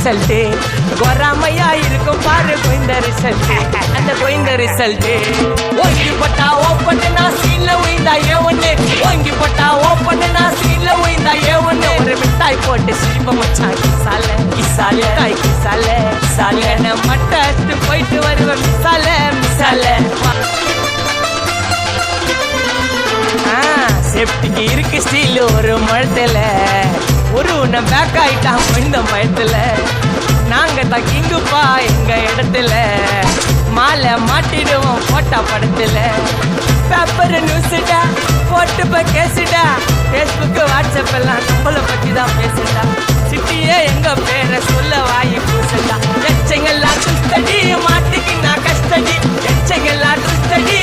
result வராமையா இருக்கும் பாரு கோயந்த result அந்த கோயந்த ரிசல்ட் ஓங்கி பட்டா ஓப்பன் நான் சீன்ல உயிந்தா ஒண்ணு ஓங்கி பட்டா ஓப்பன் நான் சீன்ல உயிந்தா ஒண்ணு ஒரு மிட்டாய் போட்டு சிரிப்ப மச்சான் கிசால கிசால காய் கிசால கிசால நான் மட்டத்து போயிட்டு வருவேன் மிசால மிசால சேஃப்டிக்கு இருக்கு ஸ்டீல் ஒரு மழத்துல ஒரு உன்னை பேக் ஆயிட்டான் இந்த மயத்துல நாங்க தான் கிங்குப்பா எங்க இடத்துல மாலை மாட்டிடுவோம் போட்டா படத்துல பேப்பர் நியூஸ்டா போட்டு கேசுடா ஃபேஸ்புக் வாட்ஸ்அப் எல்லாம் நம்மளை பத்தி தான் பேசுடா சிட்டியே எங்க பேரை சொல்ல வாங்கி பூசடா எச்சங்கெல்லாம் துஸ்தடி மாட்டுக்கு நான் கஷ்டடி எச்சங்கெல்லாம் துஸ்தடி